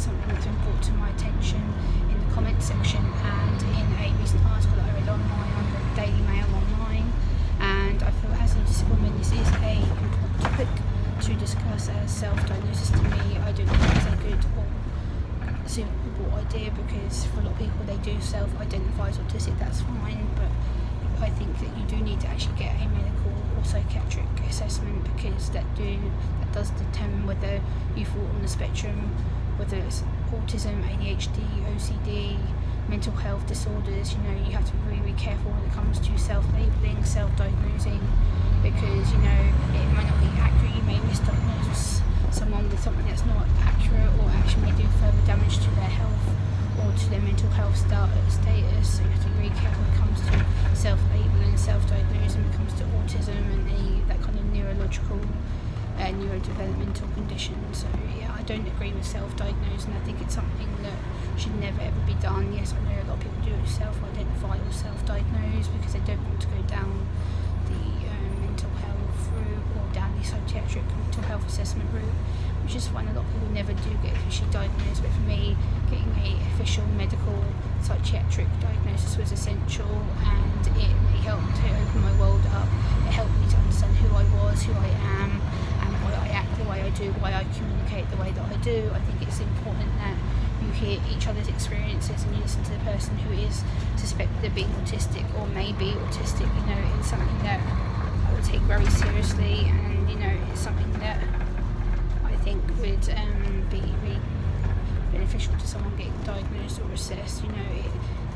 something that's been brought to my attention in the comment section and in a recent article that I read online on the Daily Mail online. And I feel as an autistic woman, this is a important topic to discuss as self-diagnosis. To me, I don't think it's a good or suitable idea, because for a lot of people they do self-identify as autistic, that's fine, but I think that you do need to actually get a medical or psychiatric assessment, because that does determine whether you fall on the spectrum, whether it's autism, ADHD, OCD, mental health disorders. You have to be really, really careful when it comes to self-labelling, self-diagnosing, because it might not be accurate. You may misdiagnose someone with something that's not accurate, or actually may do further damage to their health or to their mental health status. So you have to be really careful when it comes to self-labelling, self-diagnosing, when it comes to autism and that kind of neurological neurodevelopmental condition. So yeah, I don't agree with self-diagnosing. I think it's something that should never ever be done. Yes, I know a lot of people do self-identify or self-diagnose because they don't want to go down the mental health route or down the psychiatric mental health assessment route, which is fine. A lot of people never do get officially diagnosed, but for me, getting a official medical psychiatric diagnosis was essential, and it really helped to open my world up. It helped me to understand who I was, who I am, and why I act the way I do, why I communicate the way that I do. I think it's important that you hear each other's experiences and you listen to the person who is suspected of being autistic or may be autistic. It's something that I would take very seriously, and it's something that I think would be really beneficial to someone getting diagnosed or assessed.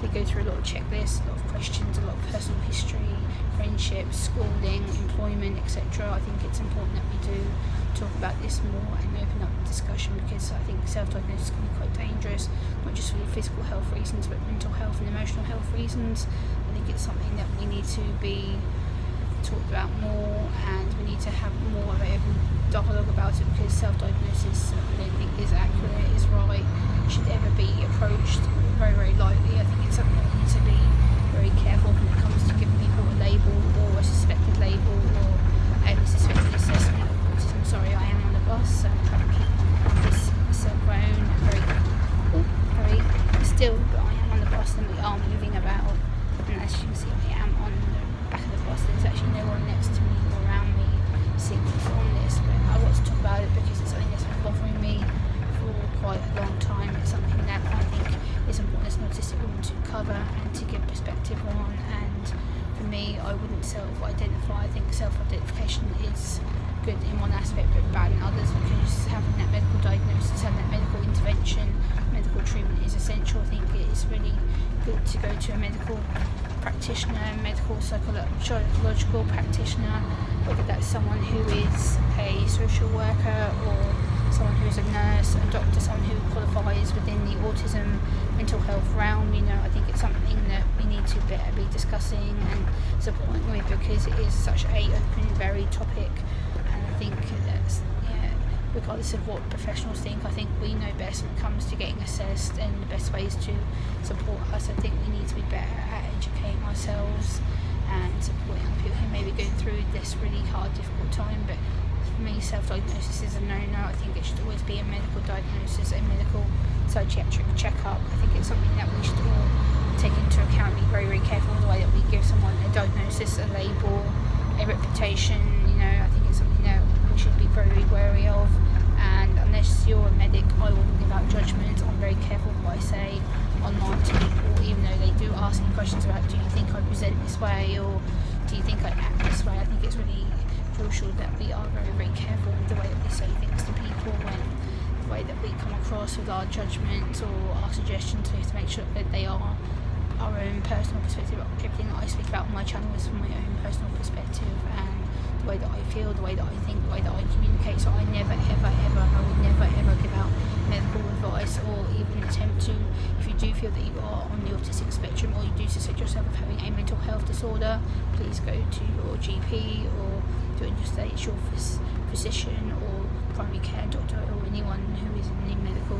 They go through a lot of checklists, a lot of questions, a lot of personal history, friendships, schooling, employment, etc. I think it's important that we do talk about this more and open up the discussion, because I think self-diagnosis can be quite dangerous, not just for physical health reasons, but mental health and emotional health reasons. I think it's something that we need to be talked about more, and we need to have more of an open dialogue about it, because self-diagnosis, I don't think, is accurate, is right, should ever be approached very, very lightly. I think it's something that we need to be very careful when it comes to giving people a label or a suspected label or a suspected assessment of autism. Sorry, I am on the bus, so I'm trying to keep this cell phone very still, but I am on the bus and we are moving about, and as you can see, I am on the back of the bus. There's actually no one next to me or around me seeing me on this, but I want to talk about it because it's something that's been bothering me for quite a long time. It's something that I think is important as an autistic woman to cover and to give perspective on. And for me, I wouldn't self-identify. I think self-identification is good in one aspect but bad in others, because having that medical diagnosis, having that medical intervention, medical treatment is essential. I think it is really good to go to a medical practitioner, medical psychological practitioner, whether that's someone who is a social worker or someone who is a nurse, a doctor, someone who qualifies within the autism mental health realm. I think it's something that we need to better be discussing and supporting with, because it is such a open, varied topic, and I think that's, regardless of what professionals think, I think we know best when it comes to getting assessed and the best ways to support us. I think we need to be better at educating ourselves and supporting people who may be going through this really hard, difficult time. But for me, self-diagnosis is a no-no. I think it should always be a medical diagnosis, a medical psychiatric checkup. I think it's something that we should all take into account, be very, very careful in the way that we give someone a diagnosis, a label, a reputation. I think it's something that we should be very, very wary of. And unless you're a medic, I wouldn't give out judgment. I'm very careful what I say online to people, even though they do ask me questions about, do you think I present this way, or do you think I act this way? I think it's really crucial that we are very, very careful with the way that we say things to people, and the way that we come across with our judgments or our suggestions. We have to make sure that they are our own personal perspective. Everything that I speak about on my channel is from my own personal perspective, and the way that I feel, the way that I think, the way that I communicate. So I never, ever, ever, I would never, ever give out medical advice or even attempt to. If you do feel that you are on the autistic spectrum, or you do suspect yourself of having a mental health disorder, please go to your GP or to just your physician or primary care doctor, or anyone who is in the medical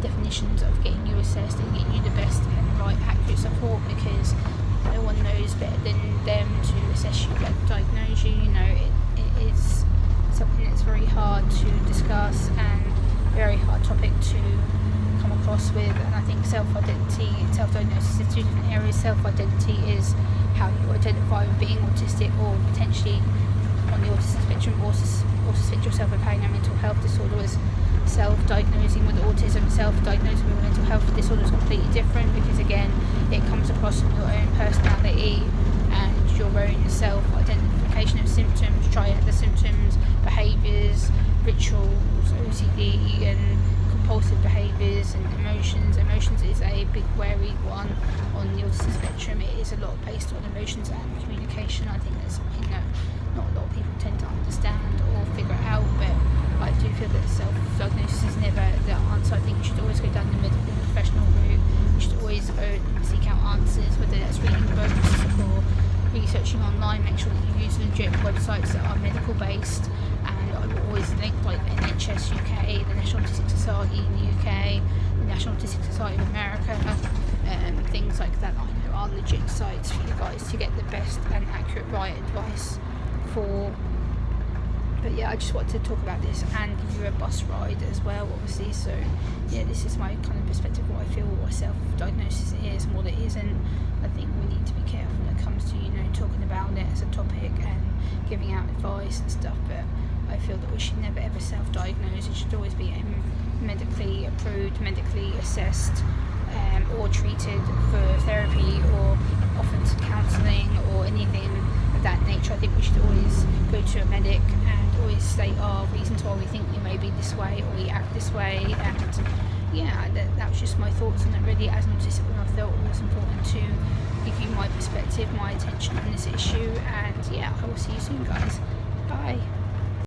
definitions of getting you assessed and getting you the best and right accurate support, because no one knows better than them to assess you, like diagnose you. It is something that's very hard to discuss, and very hard topic to come across with. And I think self-identity and self-diagnosis are two different areas. Self-identity is how you identify with being autistic, or potentially on the autism spectrum, also suspect yourself of having a mental health disorder. As self-diagnosing with autism, self-diagnosing with mental health disorder is completely different, because again, it comes across from your own personality and your own self-identification of symptoms, triad of symptoms, behaviours, rituals, OCD and compulsive behaviours, and emotions. Emotions is a big wary one on the autism spectrum. It is a lot based on emotions and communication. I think that's something that not a lot of people tend to understand or figure out, but I do feel that self-diagnosis is never the answer. I think you should always go down the medical professional route. You should always go and seek out answers, whether that's reading books or researching online. Make sure that you use legit websites that are medical based, and I will always link like the NHS UK, the National Autistic Society in the UK, the National Autistic Society of America, things like that I know are legit sites for you guys to get the best and accurate right advice for. But yeah, I just wanted to talk about this and give you a bus ride as well, obviously. So yeah, this is my kind of perspective, what I feel, what self-diagnosis is and what it isn't. I think we need to be careful when it comes to, talking about it as a topic and giving out advice and stuff. But I feel that we should never ever self-diagnose. It should always be medically approved, medically assessed, or treated for therapy, or offered counselling or anything of that nature. I think we should always go to a medic and always state our reasons why we think we may be this way or we act this way. And yeah, that was just my thoughts on it really. As an autistic woman, I felt it was important to give you my perspective, my attention on this issue. And yeah, I will see you soon, guys. Bye.